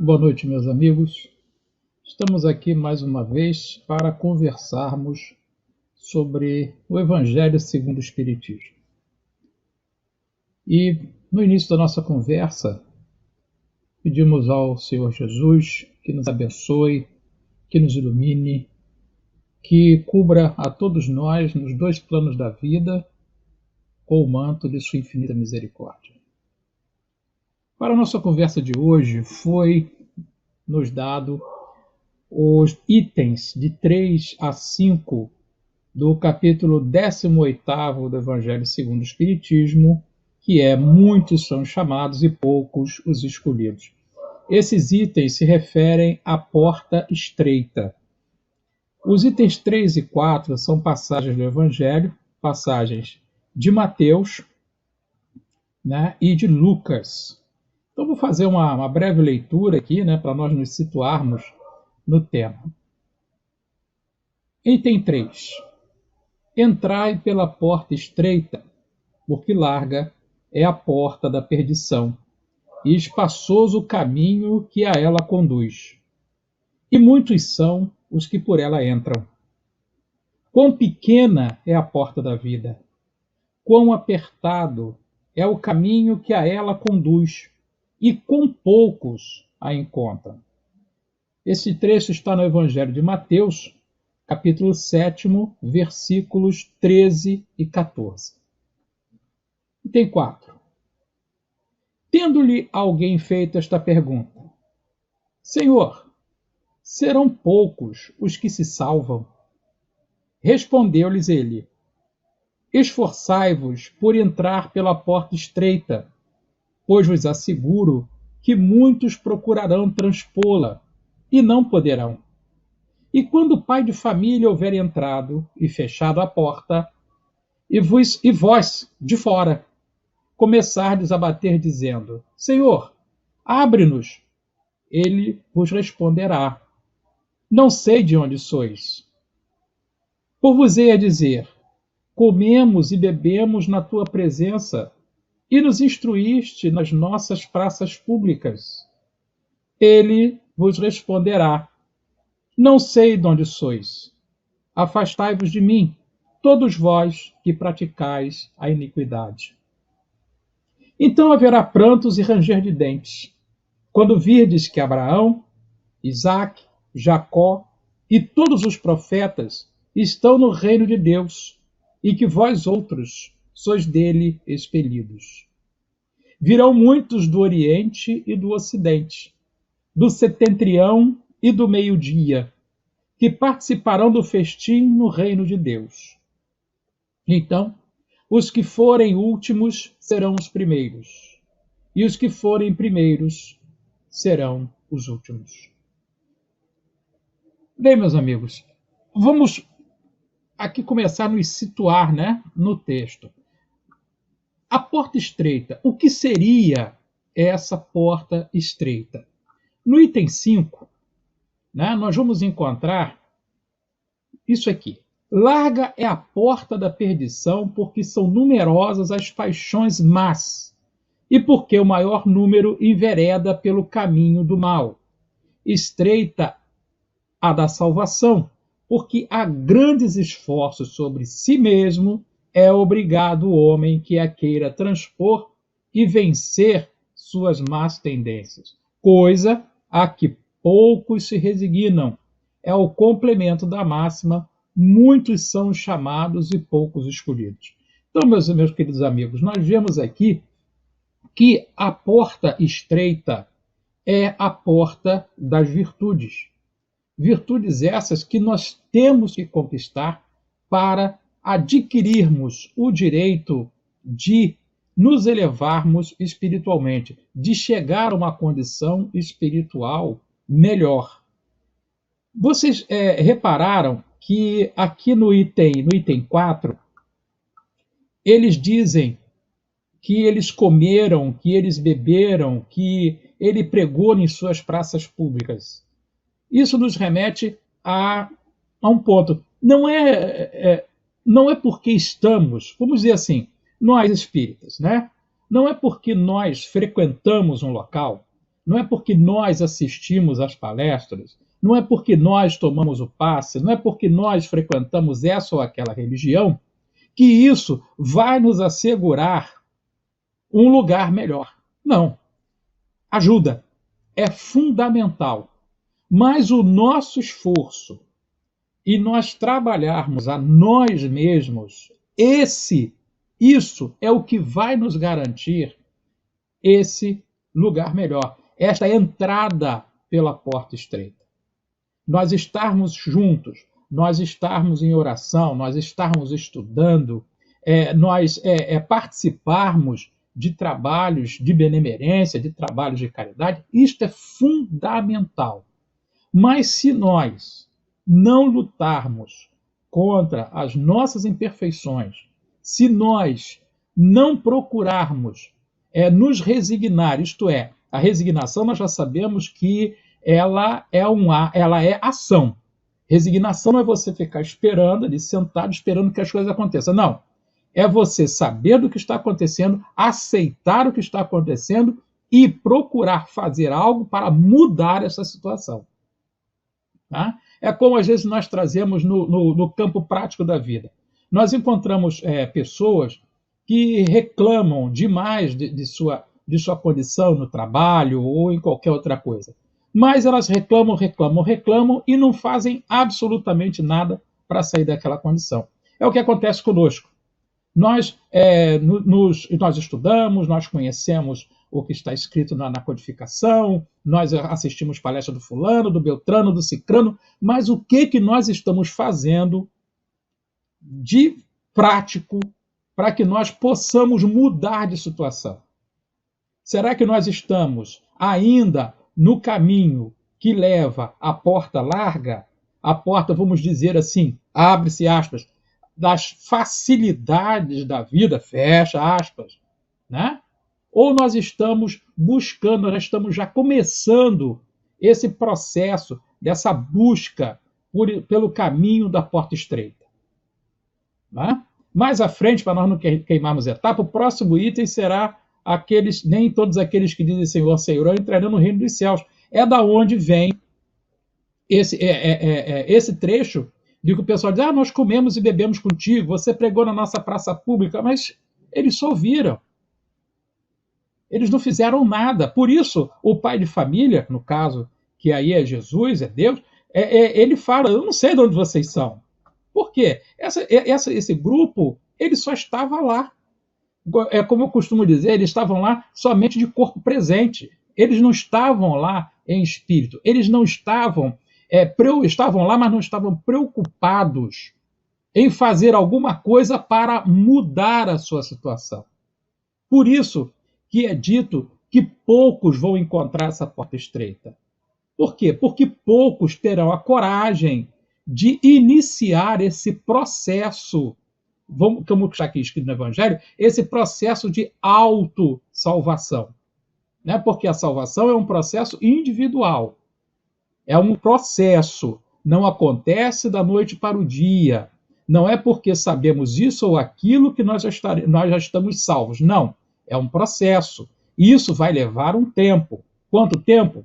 Boa noite, meus amigos. Estamos aqui mais uma vez para conversarmos sobre o Evangelho segundo o Espiritismo. E no início da nossa conversa, pedimos ao Senhor Jesus que nos abençoe, que nos ilumine, que cubra a todos nós nos dois planos da vida com o manto de sua infinita misericórdia. Para a nossa conversa de hoje, foi nos dado os itens de 3 a 5 do capítulo 18º do Evangelho segundo o Espiritismo, que é muitos são chamados e poucos os escolhidos. Esses itens se referem à porta estreita. Os itens 3 e 4 são passagens do Evangelho, passagens de Mateus, e de Lucas. Então vou fazer uma breve leitura aqui, para nós nos situarmos no tema. Item 3. Entrai pela porta estreita, porque larga é a porta da perdição, e espaçoso o caminho que a ela conduz. E muitos são os que por ela entram. Quão pequena é a porta da vida, quão apertado é o caminho que a ela conduz, e quão poucos a encontram. Esse trecho está no Evangelho de Mateus, capítulo 7, versículos 13 e 14. Item 4. Tendo-lhe alguém feito esta pergunta: Senhor, serão poucos os que se salvam? Respondeu-lhes ele: Esforçai-vos por entrar pela porta estreita, pois vos asseguro que muitos procurarão transpô-la e não poderão. E quando o pai de família houver entrado e fechado a porta, e vós, de fora, começardes a bater, dizendo: Senhor, abre-nos, ele vos responderá: Não sei de onde sois. Por-vos-ei a dizer: Comemos e bebemos na tua presença, e nos instruíste nas nossas praças públicas. Ele vos responderá: Não sei de onde sois. Afastai-vos de mim, todos vós que praticais a iniquidade. Então haverá prantos e ranger de dentes, quando virdes que Abraão, Isaque, Jacó e todos os profetas estão no reino de Deus, e que vós outros sois dele expelidos. Virão muitos do Oriente e do Ocidente, do setentrião e do meio-dia, que participarão do festim no reino de Deus. Então, os que forem últimos serão os primeiros, e os que forem primeiros serão os últimos. Bem, meus amigos, vamos aqui começar a nos situar, no texto. A porta estreita. O que seria essa porta estreita? No item 5, nós vamos encontrar isso aqui. Larga é a porta da perdição, porque são numerosas as paixões más, e porque o maior número envereda pelo caminho do mal. Estreita a da salvação, porque há grandes esforços sobre si mesmo é obrigado o homem que a queira transpor e vencer suas más tendências, coisa a que poucos se resignam. É o complemento da máxima: muitos são chamados e poucos escolhidos. Então, meus queridos amigos, nós vemos aqui que a porta estreita é a porta das virtudes. Virtudes essas que nós temos que conquistar para adquirirmos o direito de nos elevarmos espiritualmente, de chegar a uma condição espiritual melhor. Vocês repararam que aqui no item 4, eles dizem que eles comeram, que eles beberam, que ele pregou em suas praças públicas. Isso nos remete a um ponto. Não é porque estamos, vamos dizer assim, nós espíritas, não é porque nós frequentamos um local, não é porque nós assistimos às palestras, não é porque nós tomamos o passe, não é porque nós frequentamos essa ou aquela religião, que isso vai nos assegurar um lugar melhor. Não. Ajuda. É fundamental. Mas o nosso esforço e nós trabalharmos a nós mesmos, isso é o que vai nos garantir esse lugar melhor, esta entrada pela porta estreita. Nós estarmos juntos, nós estarmos em oração, nós estarmos estudando, nós participarmos de trabalhos de benemerência, de trabalhos de caridade, isto é fundamental. Mas se nós não lutarmos contra as nossas imperfeições, se nós não procurarmos nos resignar, isto é, a resignação nós já sabemos que ela é ação. Resignação não é você ficar esperando, ali sentado, esperando que as coisas aconteçam. Não. É você saber do que está acontecendo, aceitar o que está acontecendo e procurar fazer algo para mudar essa situação. Tá? É como às vezes nós trazemos no campo prático da vida. Nós encontramos pessoas que reclamam demais de sua condição no trabalho ou em qualquer outra coisa. Mas elas reclamam e não fazem absolutamente nada para sair daquela condição. É o que acontece conosco. Nós estudamos, nós conhecemos o que está escrito na codificação, nós assistimos palestra do fulano, do beltrano, do cicrano, mas o que nós estamos fazendo de prático para que nós possamos mudar de situação? Será que nós estamos ainda no caminho que leva à porta larga, a porta, vamos dizer assim, abre-se aspas, das facilidades da vida, fecha aspas, né? Ou nós estamos buscando, nós estamos já começando esse processo dessa busca pelo caminho da porta estreita. Né? Mais à frente, para nós não queimarmos etapa, o próximo item será nem todos aqueles que dizem Senhor, Senhor, entrarão no reino dos céus. É da onde vem esse trecho de que o pessoal diz, nós comemos e bebemos contigo, você pregou na nossa praça pública, mas eles só ouviram. Eles não fizeram nada. Por isso, o pai de família, no caso, que aí é Jesus, é Deus, ele fala, eu não sei de onde vocês são. Por quê? Esse grupo, ele só estava lá. Como eu costumo dizer, eles estavam lá somente de corpo presente. Eles não estavam lá em espírito. Eles não estavam lá, mas não estavam preocupados em fazer alguma coisa para mudar a sua situação. Por isso que é dito que poucos vão encontrar essa porta estreita. Por quê? Porque poucos terão a coragem de iniciar esse processo, como está aqui escrito no Evangelho, esse processo de autossalvação. Né? Porque a salvação é um processo individual. É um processo, não acontece da noite para o dia. Não é porque sabemos isso ou aquilo que nós já estamos salvos. Não, é um processo. Isso vai levar um tempo. Quanto tempo?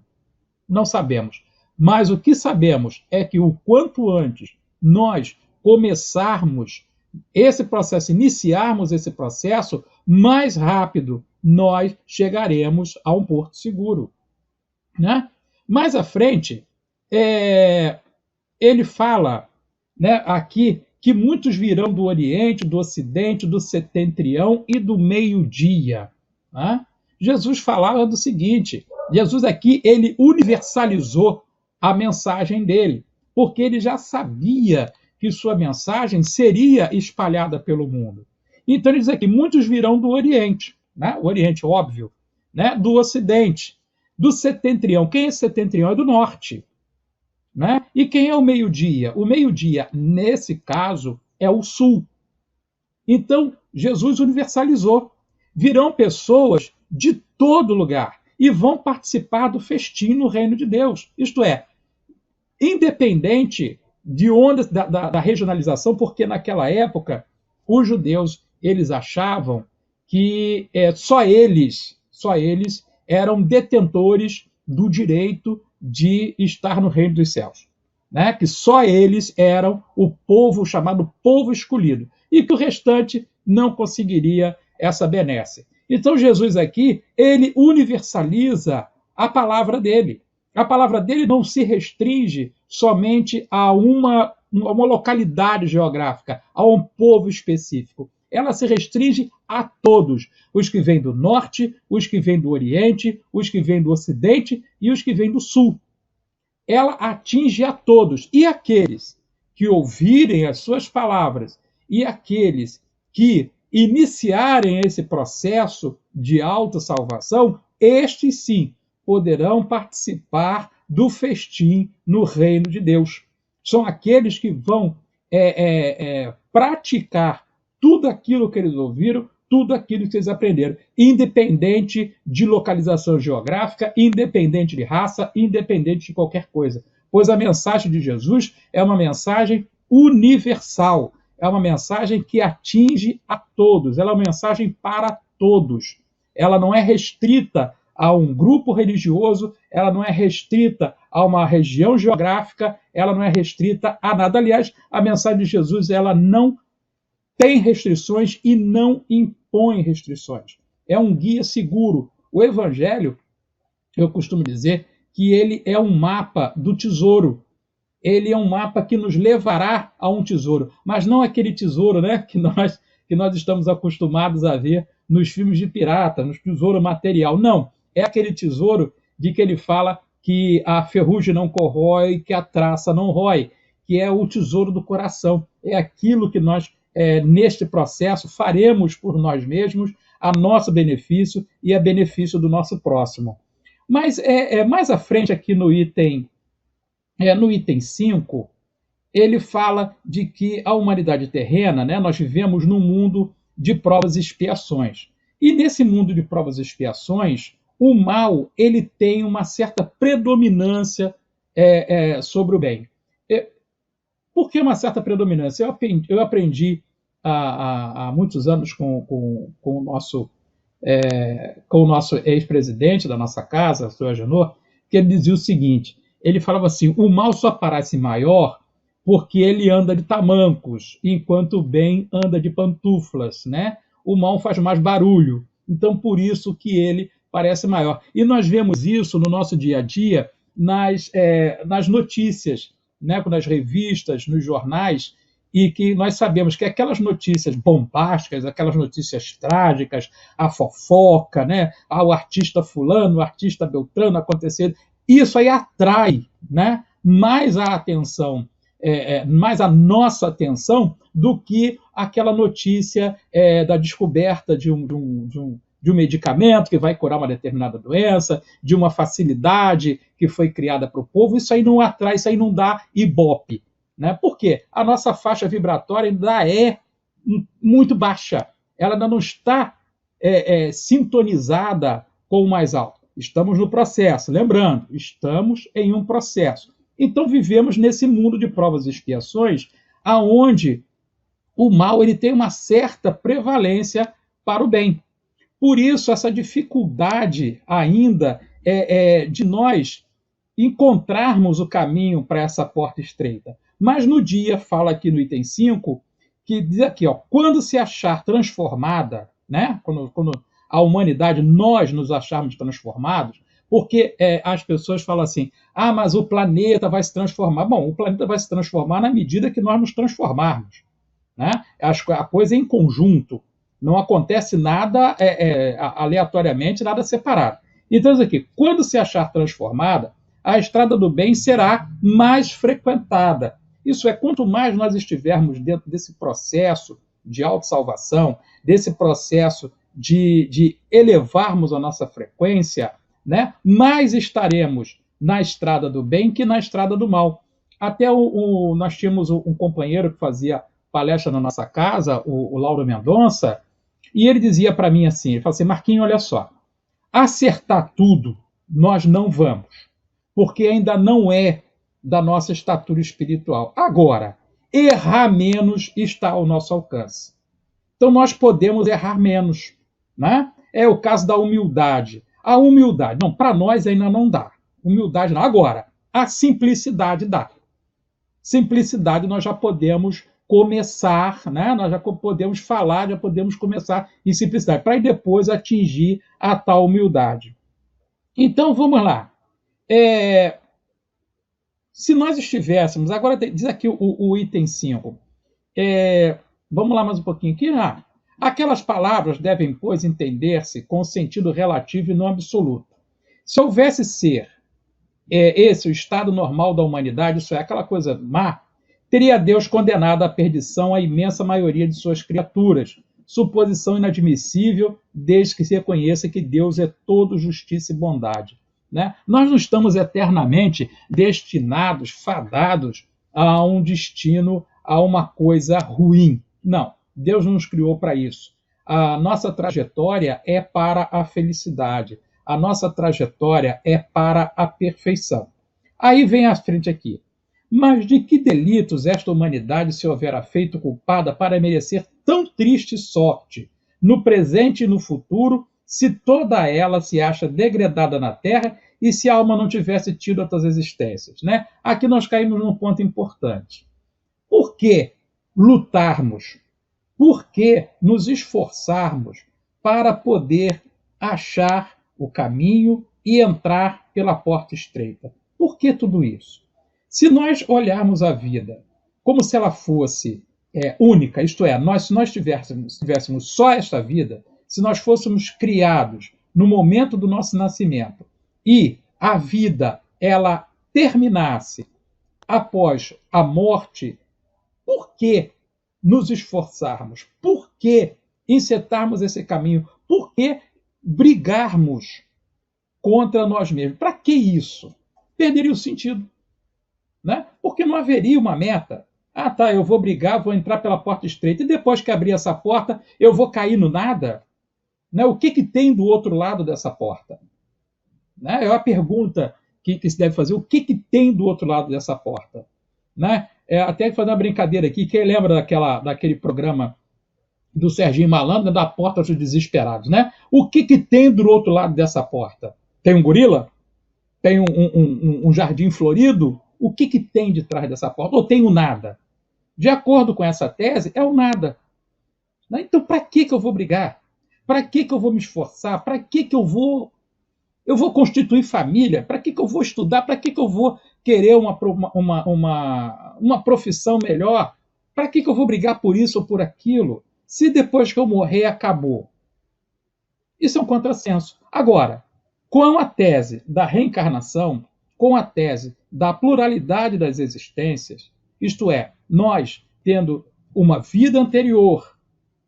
Não sabemos. Mas o que sabemos é que o quanto antes nós começarmos esse processo, iniciarmos esse processo, mais rápido nós chegaremos a um porto seguro. Né? Mais à frente, ele fala, né, aqui que muitos virão do Oriente, do Ocidente, do Setentrião e do meio-dia. Né? Jesus falava do seguinte, Jesus aqui ele universalizou a mensagem dele, porque ele já sabia que sua mensagem seria espalhada pelo mundo. Então ele diz aqui, muitos virão do Oriente, né? O Oriente, óbvio, né? Do Ocidente, do Setentrião. Quem é Setentrião? É do Norte. Né? E quem é o meio-dia? O meio-dia, nesse caso, é o Sul. Então, Jesus universalizou. Virão pessoas de todo lugar e vão participar do festim no reino de Deus. Isto é, independente de onde da regionalização, porque naquela época os judeus eles achavam que só eles eram detentores do direito de estar no reino dos céus, né? Que só eles eram o povo chamado povo escolhido e que o restante não conseguiria essa benesse. Então Jesus aqui, ele universaliza a palavra dele. A palavra dele não se restringe somente a uma localidade geográfica, a um povo específico. Ela se restringe a todos, os que vêm do norte, os que vêm do oriente, os que vêm do ocidente e os que vêm do sul. Ela atinge a todos, e aqueles que ouvirem as suas palavras e aqueles que iniciarem esse processo de autossalvação, estes sim poderão participar do festim no reino de Deus. São aqueles que vão praticar tudo aquilo que eles ouviram, tudo aquilo que eles aprenderam, independente de localização geográfica, independente de raça, independente de qualquer coisa. Pois a mensagem de Jesus é uma mensagem universal, é uma mensagem que atinge a todos, ela é uma mensagem para todos. Ela não é restrita a um grupo religioso, ela não é restrita a uma região geográfica, ela não é restrita a nada. Aliás, a mensagem de Jesus, ela não tem restrições e não impõe restrições. É um guia seguro. O Evangelho, eu costumo dizer que ele é um mapa do tesouro. Ele é um mapa que nos levará a um tesouro, mas não aquele tesouro, né, que nós estamos acostumados a ver nos filmes de pirata, no tesouro material. Não, é aquele tesouro de que ele fala que a ferrugem não corrói, que a traça não rói, que é o tesouro do coração. É aquilo que nós, neste processo, faremos por nós mesmos, a nosso benefício e a benefício do nosso próximo. Mas mais à frente, aqui no item 5, ele fala de que a humanidade terrena, né, nós vivemos num mundo de provas e expiações. E nesse mundo de provas e expiações, o mal ele tem uma certa predominância sobre o bem. Por que uma certa predominância? Eu aprendi há muitos anos com o nosso ex-presidente da nossa casa, o senhor Agenor, que ele dizia o seguinte, ele falava assim, o mal só parece maior porque ele anda de tamancos, enquanto o bem anda de pantuflas, né? O mal faz mais barulho, então por isso que ele parece maior. E nós vemos isso no nosso dia a dia nas notícias, né? Nas revistas, nos jornais, e que nós sabemos que aquelas notícias bombásticas, aquelas notícias trágicas, a fofoca, né? O artista fulano, o artista beltrano acontecendo, isso aí atrai, né? mais a atenção, mais a nossa atenção do que aquela notícia da descoberta de um medicamento que vai curar uma determinada doença, de uma facilidade que foi criada para o povo. Isso aí não atrai, isso aí não dá ibope. Né? Por quê? A nossa faixa vibratória ainda é muito baixa. Ela ainda não está sintonizada com o mais alto. Estamos no processo. Lembrando, estamos em um processo. Então, vivemos nesse mundo de provas e expiações, aonde o mal ele tem uma certa prevalência para o bem. Por isso, essa dificuldade ainda de nós encontrarmos o caminho para essa porta estreita. Mas no dia, fala aqui no item 5, que diz aqui, quando se achar transformada, né? Quando a humanidade, nós nos acharmos transformados, porque as pessoas falam assim, mas o planeta vai se transformar. Bom, o planeta vai se transformar na medida que nós nos transformarmos. Né? A coisa é em conjunto, não acontece nada aleatoriamente, nada separado. Então, isso aqui, quando se achar transformada, a estrada do bem será mais frequentada. Isso é, quanto mais nós estivermos dentro desse processo de autossalvação, desse processo de elevarmos a nossa frequência, né, mais estaremos na estrada do bem que na estrada do mal. Até nós tínhamos um companheiro que fazia palestra na nossa casa, o Lauro Mendonça, e ele dizia para mim assim, ele falou assim, Marquinhos, olha só, acertar tudo nós não vamos, porque ainda não é da nossa estatura espiritual. Agora, errar menos está ao nosso alcance. Então nós podemos errar menos. Né? É o caso da humildade. A humildade, não, para nós ainda não dá. Humildade não. Agora, a simplicidade dá. Simplicidade nós já podemos começar, né? Nós já podemos falar, já podemos começar em simplicidade, para depois atingir a tal humildade. Então, vamos lá. Se nós estivéssemos, agora diz aqui o item 5, vamos lá mais um pouquinho aqui. Aquelas palavras devem, pois, entender-se com sentido relativo e não absoluto. Se houvesse ser esse o estado normal da humanidade, isso é, aquela coisa má, teria Deus condenado à perdição a imensa maioria de suas criaturas, suposição inadmissível, desde que se reconheça que Deus é todo justiça e bondade. Né? Nós não estamos eternamente destinados, fadados a um destino, a uma coisa ruim. Não, Deus não nos criou para isso. A nossa trajetória é para a felicidade. A nossa trajetória é para a perfeição. Aí vem à frente aqui. Mas de que delitos esta humanidade se houvera feito culpada para merecer tão triste sorte, no presente e no futuro, se toda ela se acha degradada na terra e se a alma não tivesse tido outras existências? Né? Aqui nós caímos num ponto importante. Por que lutarmos? Por que nos esforçarmos para poder achar o caminho e entrar pela porta estreita? Por que tudo isso? Se nós olharmos a vida como se ela fosse única, isto é, se nós tivéssemos só esta vida, se nós fôssemos criados no momento do nosso nascimento e a vida ela terminasse após a morte, por que nos esforçarmos? Por que encetarmos esse caminho? Por que brigarmos contra nós mesmos? Para que isso? Perderia o sentido. Né? Porque não haveria uma meta. Eu vou brigar, vou entrar pela porta estreita, e depois que abrir essa porta, eu vou cair no nada? Né? O que tem do outro lado dessa porta? Né? É uma pergunta que se deve fazer. O que tem do outro lado dessa porta? Né? Até fazer uma brincadeira aqui, quem lembra daquele programa do Serginho Malandro, da Porta dos Desesperados? Né? O que tem do outro lado dessa porta? Tem um gorila? Tem um jardim florido? O que tem de trás dessa porta? Ou tem o nada? De acordo com essa tese, é o nada. Então, para que eu vou brigar? Para que eu vou me esforçar? Para que eu vou constituir família? Para que eu vou estudar? Para que eu vou querer uma profissão melhor? Para que eu vou brigar por isso ou por aquilo? Se depois que eu morrer, acabou. Isso é um contrassenso. Agora, com a tese da reencarnação, com a tese da pluralidade das existências, isto é, nós tendo uma vida anterior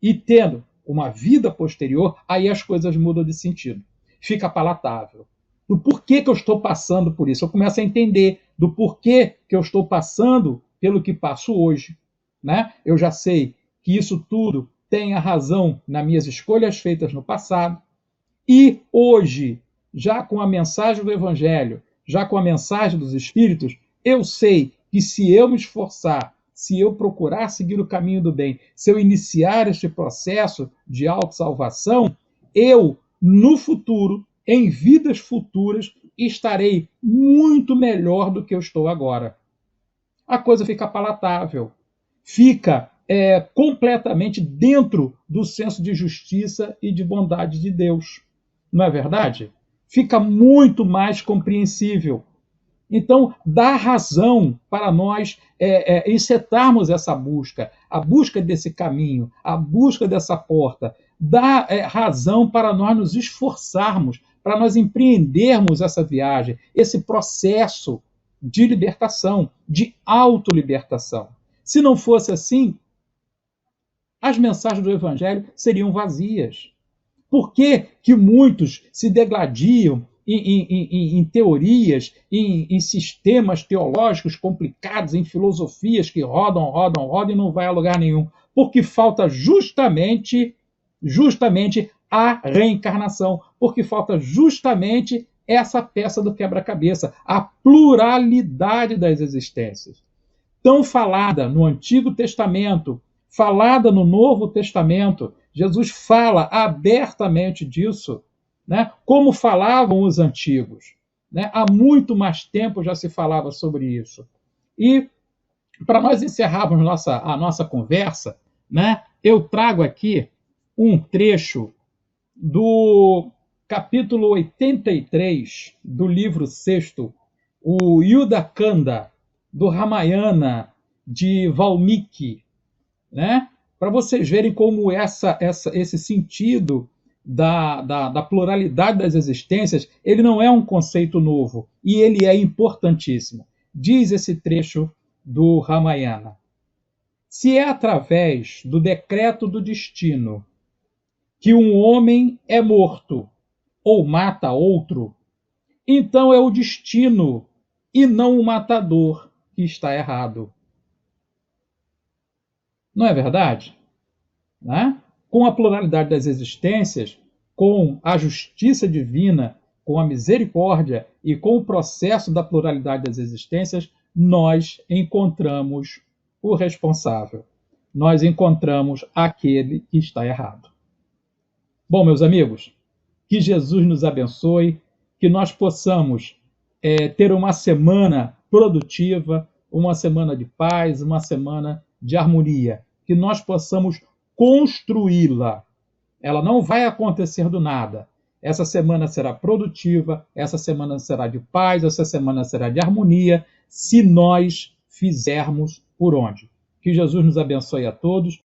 e tendo uma vida posterior, aí as coisas mudam de sentido. Fica palatável. Do porquê que eu estou passando por isso. Eu começo a entender do porquê que eu estou passando pelo que passo hoje. Né? Eu já sei que isso tudo tem a razão nas minhas escolhas feitas no passado. E hoje, já com a mensagem do Evangelho, já com a mensagem dos Espíritos, eu sei que se eu me esforçar, se eu procurar seguir o caminho do bem, se eu iniciar este processo de autossalvação, eu, no futuro, em vidas futuras, estarei muito melhor do que eu estou agora. A coisa fica palatável, fica completamente dentro do senso de justiça e de bondade de Deus. Não é verdade? Fica muito mais compreensível. Então, dá razão para nós encetarmos essa busca, a busca desse caminho, a busca dessa porta. Dá razão para nós nos esforçarmos, para nós empreendermos essa viagem, esse processo de libertação, de autolibertação. Se não fosse assim, as mensagens do Evangelho seriam vazias. Por que muitos se degladiam em teorias, em sistemas teológicos complicados, em filosofias que rodam e não vai a lugar nenhum? Porque falta justamente a reencarnação, porque falta justamente essa peça do quebra-cabeça, a pluralidade das existências. Tão falada no Antigo Testamento, falada no Novo Testamento, Jesus fala abertamente disso, né? Como falavam os antigos. né? Há muito mais tempo já se falava sobre isso. E para nós encerrarmos a nossa conversa, né, eu trago aqui um trecho do capítulo 83 do livro sexto, o Yudakanda, do Ramayana, de Valmiki, né? Para vocês verem como esse sentido da pluralidade das existências, ele não é um conceito novo, e ele é importantíssimo. Diz esse trecho do Ramayana: se é através do decreto do destino que um homem é morto ou mata outro, então é o destino e não o matador que está errado. Não é verdade? Né? Com a pluralidade das existências, com a justiça divina, com a misericórdia e com o processo da pluralidade das existências, nós encontramos o responsável. Nós encontramos aquele que está errado. Bom, meus amigos, que Jesus nos abençoe, que nós possamos ter uma semana produtiva, uma semana de paz, uma semana de harmonia, que nós possamos construí-la. Ela não vai acontecer do nada. Essa semana será produtiva, essa semana será de paz, essa semana será de harmonia, se nós fizermos por onde. Que Jesus nos abençoe a todos.